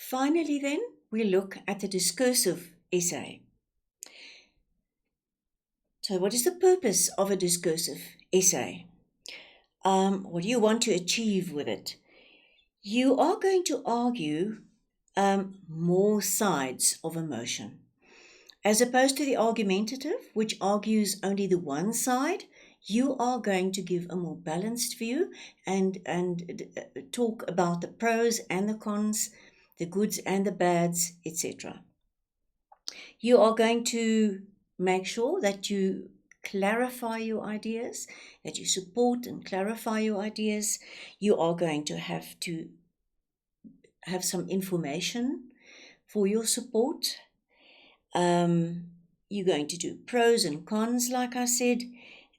Finally, then, we look at the discursive essay. So, what is the purpose of a discursive essay? What do you want to achieve with it? You are going to argue more sides of emotion. As opposed to the argumentative, which argues only the one side, you are going to give a more balanced view and talk about the pros and the cons, the goods and the bads, etc. You are going to make sure that you clarify your ideas, that you support and clarify your ideas. You are going to have some information for your support. You're going to do pros and cons, like I said,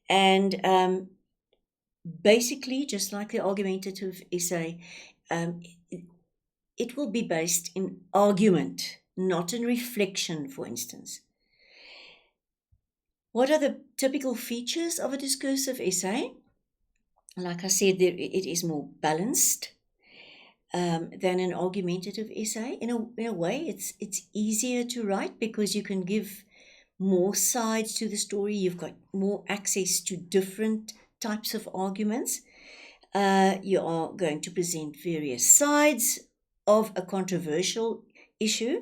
and basically, just like the argumentative essay, it will be based in argument, not in reflection, for instance. What are the typical features of a discursive essay? Like I said, it is more balanced than an argumentative essay. In a way, it's easier to write because you can give more sides to the story. You've got more access to different types of arguments. You are going to present various sides of a controversial issue.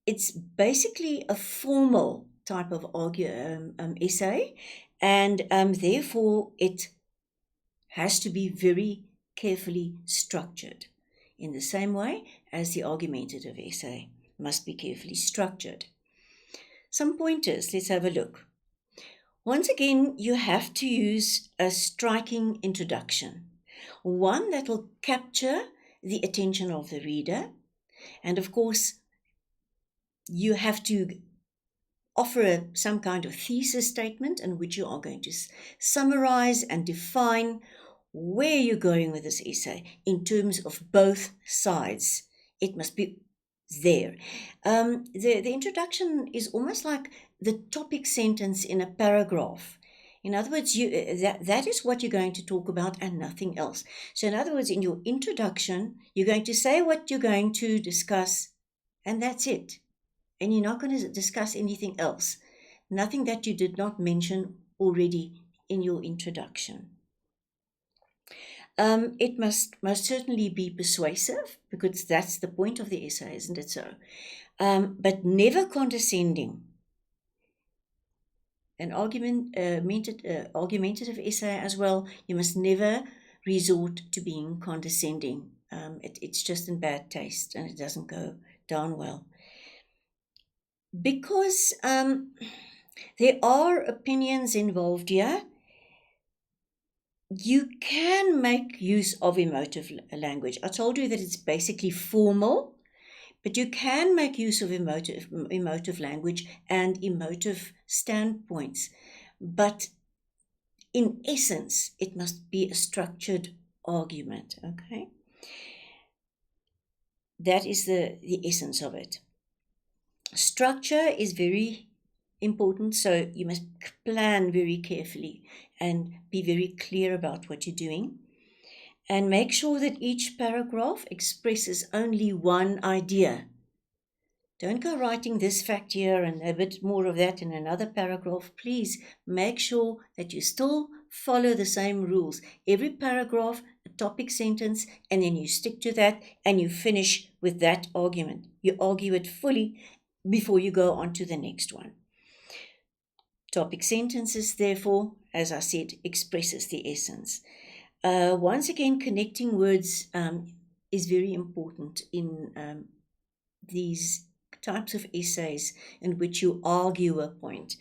It's basically a formal type of essay, and therefore it has to be very carefully structured in the same way as the argumentative essay must be carefully structured. Some pointers, let's have a look. Once again, you have to use a striking introduction, one that will capture the attention of the reader. And of course, you have to offer some kind of thesis statement in which you are going to summarize and define where you're going with this essay in terms of both sides. It must be there. The introduction is almost like the topic sentence in a paragraph. In other words, that is what you're going to talk about and nothing else. So in other words, in your introduction, you're going to say what you're going to discuss, and that's it. And you're not going to discuss anything else. Nothing that you did not mention already in your introduction. It must most certainly be persuasive, because that's the point of the essay, isn't it so? But never condescending. An argumentative essay as well, you must never resort to being condescending. It's just in bad taste and it doesn't go down well. Because there are opinions involved here, you can make use of emotive language. I told you that it's basically formal, but you can make use of emotive language and emotive standpoints. But in essence, it must be a structured argument, okay? That is the essence of it. Structure is very important, so you must plan very carefully and be very clear about what you're doing. And make sure that each paragraph expresses only one idea. Don't go writing this fact here and a bit more of that in another paragraph. Please make sure that you still follow the same rules. Every paragraph, a topic sentence, and then you stick to that and you finish with that argument. You argue it fully before you go on to the next one. Topic sentences, therefore, as I said, expresses the essence. Once again, connecting words is very important in these types of essays in which you argue a point.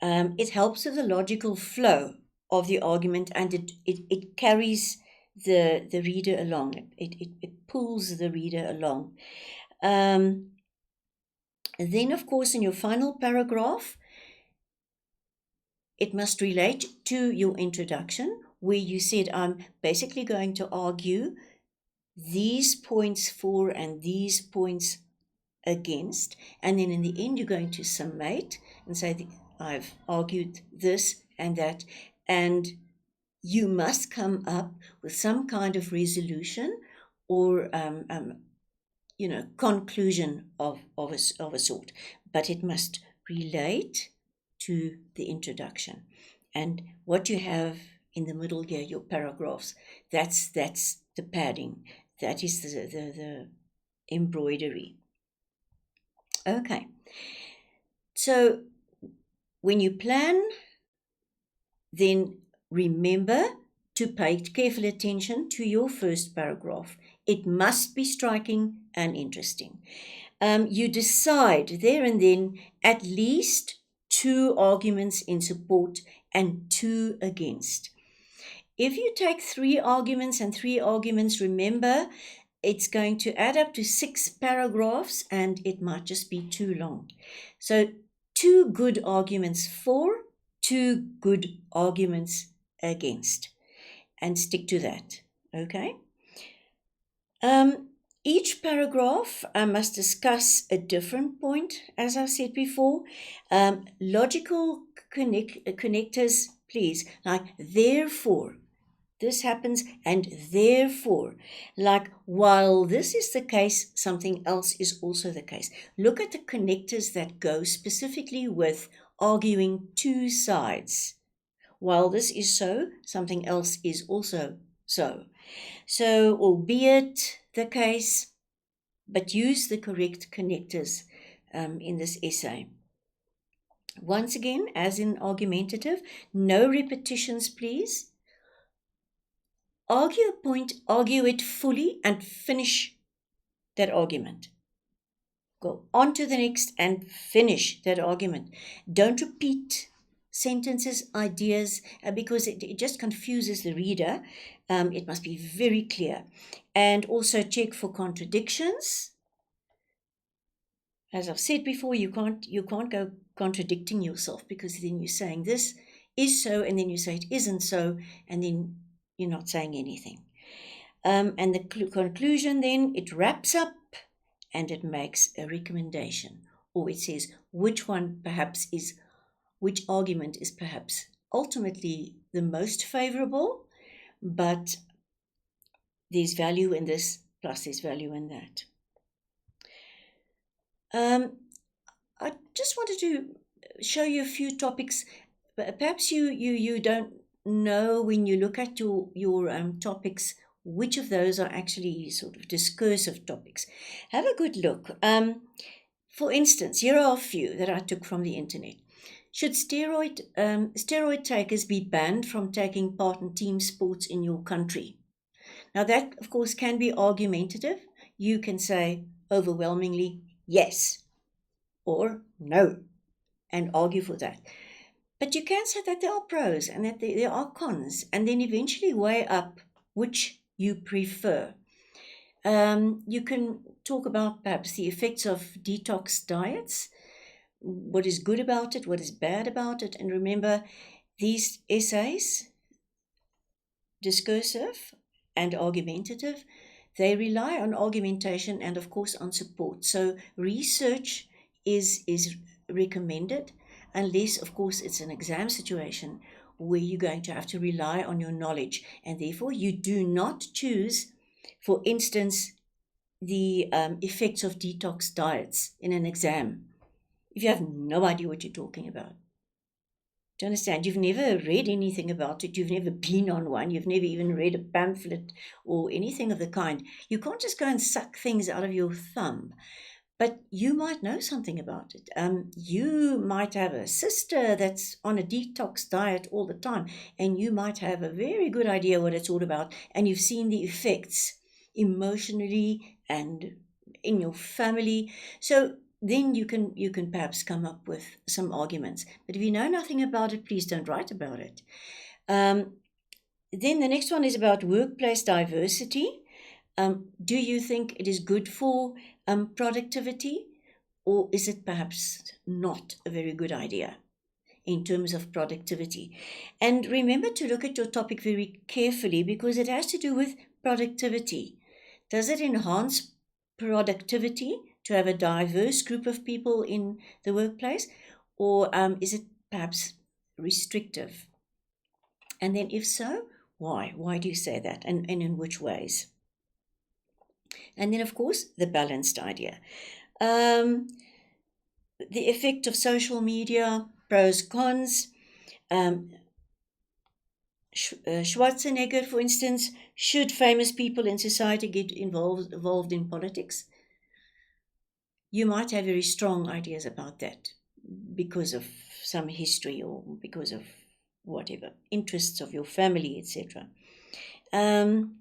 It helps with the logical flow of the argument, and it carries the reader along. It pulls the reader along. Then, of course, in your final paragraph, it must relate to your introduction, where you said, I'm basically going to argue these points for and these points against. And then in the end, you're going to summate and say, I've argued this and that. And you must come up with some kind of resolution or conclusion of a sort, but it must relate to the introduction. And what you have in the middle here, your paragraphs, that's the padding. That is the embroidery. Okay. So when you plan, then remember to pay careful attention to your first paragraph. It must be striking and interesting. You decide there and then at least 2 arguments in support and 2 against. If you take 3 arguments and 3 arguments, remember it's going to add up to 6 paragraphs and it might just be too long. So 2 good arguments for, 2 good arguments against, and stick to that. Okay. Each paragraph must discuss a different point, as I said before. Logical connectors, please, like therefore. This happens, and therefore, like while this is the case, something else is also the case. Look at the connectors that go specifically with arguing 2 sides. While this is so, something else is also so. So, albeit the case, but use the correct connectors in this essay. Once again, as in argumentative, no repetitions, please. Argue a point, argue it fully, and finish that argument. Go on to the next and finish that argument. Don't repeat sentences, ideas, because it just confuses the reader. It must be very clear. And also check for contradictions. As I've said before, you can't go contradicting yourself, because then you're saying this is so, and then you say it isn't so, and then you're not saying anything. And the conclusion then, it wraps up and it makes a recommendation, or it says which argument is perhaps ultimately the most favorable, but there's value in this, plus there's value in that. I just wanted to show you a few topics. Perhaps you don't know when you look at your topics which of those are actually sort of discursive topics. Have a good look. For instance, here are a few that I took from the internet. Should steroid takers be banned from taking part in team sports in your country? Now that, of course, can be argumentative. You can say overwhelmingly yes or no and argue for that. But you can say that there are pros and that there are cons, and then eventually weigh up which you prefer. You can talk about perhaps the effects of detox diets, what is good about it, what is bad about it. And remember, these essays, discursive and argumentative, they rely on argumentation and, of course, on support. So research is recommended, unless, of course, it's an exam situation where you're going to have to rely on your knowledge. And therefore, you do not choose, for instance, the effects of detox diets in an exam if you have no idea what you're talking about. Do you understand? You've never read anything about it. You've never been on one. You've never even read a pamphlet or anything of the kind. You can't just go and suck things out of your thumb. But you might know something about it. You might have a sister that's on a detox diet all the time, and you might have a very good idea what it's all about, and you've seen the effects emotionally and in your family. So then you can perhaps come up with some arguments. But if you know nothing about it, please don't write about it. Then the next one is about workplace diversity. Do you think it is good for productivity, or is it perhaps not a very good idea in terms of productivity? And remember to look at your topic very carefully, because it has to do with productivity. Does it enhance productivity to have a diverse group of people in the workplace, or is it perhaps restrictive? And then if so, why? Why do you say that, and in which ways? And then, of course, the balanced idea. Um, the effect of social media, pros, cons. Um, Schwarzenegger, for instance, should famous people in society get involved in politics? You might have very strong ideas about that because of some history or because of whatever interests of your family, etc. Um,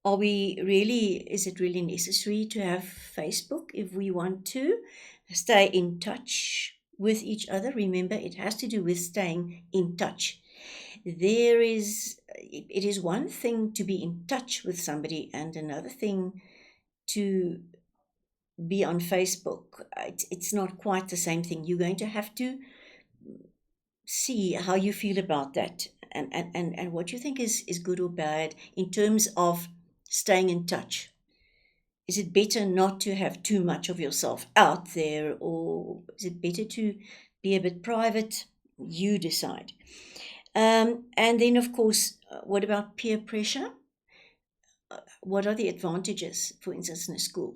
is it really necessary to have Facebook if we want to stay in touch with each other? Remember, it has to do with staying in touch. It is one thing to be in touch with somebody and another thing to be on Facebook. It's not quite the same thing. You're going to have to see how you feel about that and what you think is good or bad in terms of staying in touch. Is it better not to have too much of yourself out there, or is it better to be a bit private? You decide. And then, of course, what about peer pressure? What are the advantages, for instance, in a school,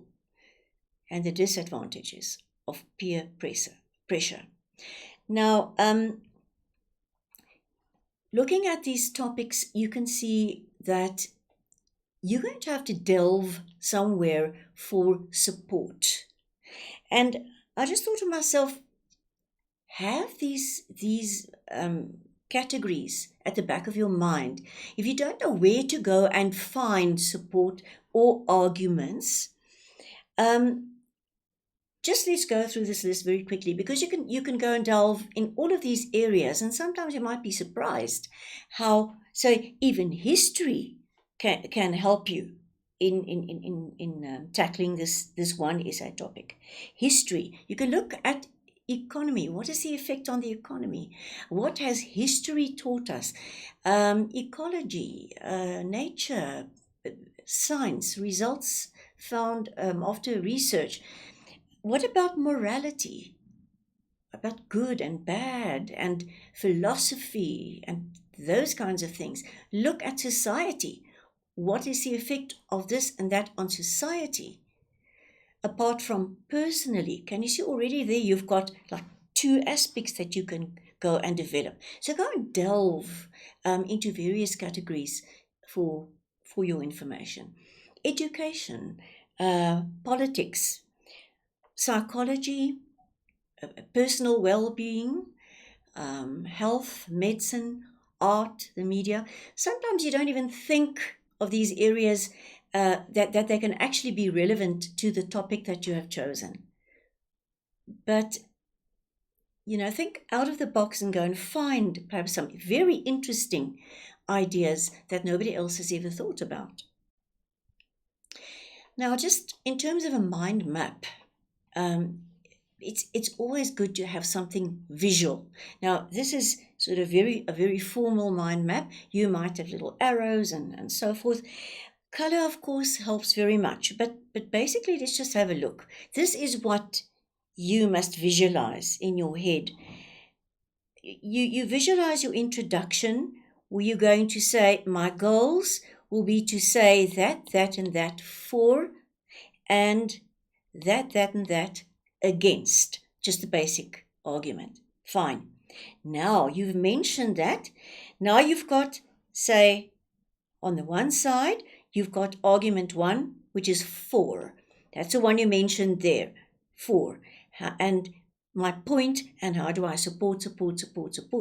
and the disadvantages of peer pressure? Now, looking at these topics, you can see that you're going to have to delve somewhere for support. And I just thought to myself, have these categories at the back of your mind. If you don't know where to go and find support or arguments, um, just let's go through this list very quickly, because you can go and delve in all of these areas, and sometimes you might be surprised how so even history can help you in tackling this one essay topic. History. You can look at economy. What is the effect on the economy? What has history taught us? Ecology, nature, science, results found after research. What about morality? About good and bad and philosophy and those kinds of things? Look at society. What is the effect of this and that on society? Apart from personally, can you see already there you've got like two aspects that you can go and develop. So go and delve into various categories for your information. Education, politics, psychology, personal well-being, health, medicine, art, the media. Sometimes you don't even think of these areas that they can actually be relevant to the topic that you have chosen. But, think out of the box and go and find perhaps some very interesting ideas that nobody else has ever thought about. Now, just in terms of a mind map, it's always good to have something visual. Now, this is sort of a very formal mind map. You might have little arrows and so forth. Color, of course, helps very much, but basically, let's just have a look. This is what you must visualize in your head. You visualize your introduction, where you're going to say, my goals will be to say that, and that for, and that, and that against. Just the basic argument. Fine. Now you've mentioned that. Now you've got, say, on the one side, you've got argument one, which is for. That's the one you mentioned there, for. And my point, and how do I support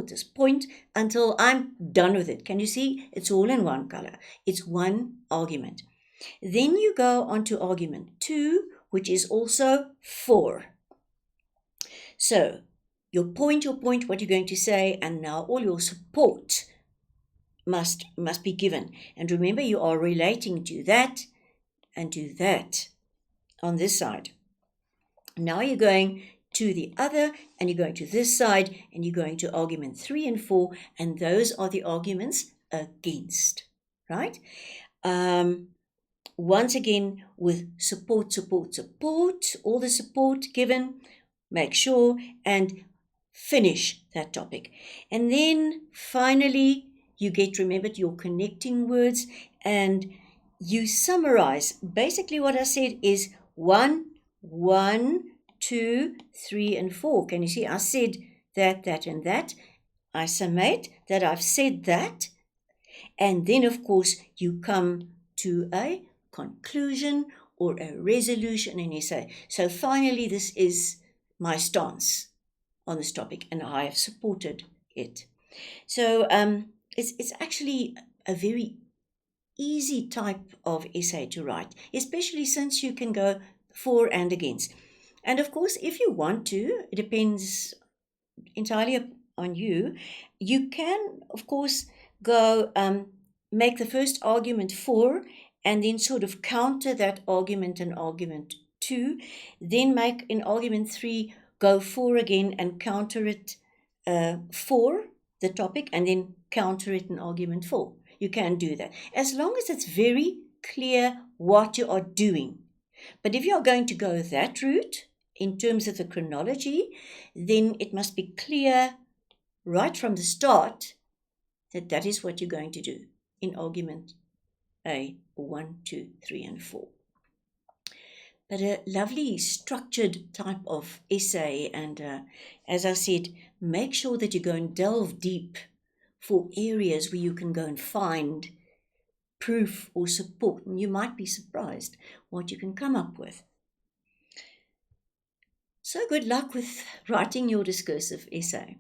this point until I'm done with it. Can you see? It's all in one color. It's one argument. Then you go on to argument two, which is also for. So your point, what you're going to say, and now all your support must be given. And remember, you are relating to that and to that on this side. Now you're going to the other, and you're going to this side, and you're going to argument 3 and 4, and those are the arguments against, right? Once again, with support, all the support given, make sure and finish that topic. And then finally, you get remembered your connecting words, and you summarize. Basically, what I said is 1, 1, 2, 3, and 4. Can you see? I said that, that, and that. I summate that I've said that. And then, of course, you come to a conclusion or a resolution, and you say, so finally, this is my stance on this topic, and I have supported it. So it's actually a very easy type of essay to write, especially since you can go for and against. And of course, if you want to, it depends entirely on you. You can, of course, go make the first argument for, and then sort of counter that argument in argument 2, then make in argument 3 go for again and counter it for the topic, and then counter it in argument 4. You can do that as long as it's very clear what you are doing. But if you are going to go that route in terms of the chronology, then it must be clear right from the start that that is what you're going to do in argument A, 1, 2, 3, and 4. But a lovely structured type of essay, and as I said, make sure that you go and delve deep for areas where you can go and find proof or support, and you might be surprised what you can come up with. So good luck with writing your discursive essay.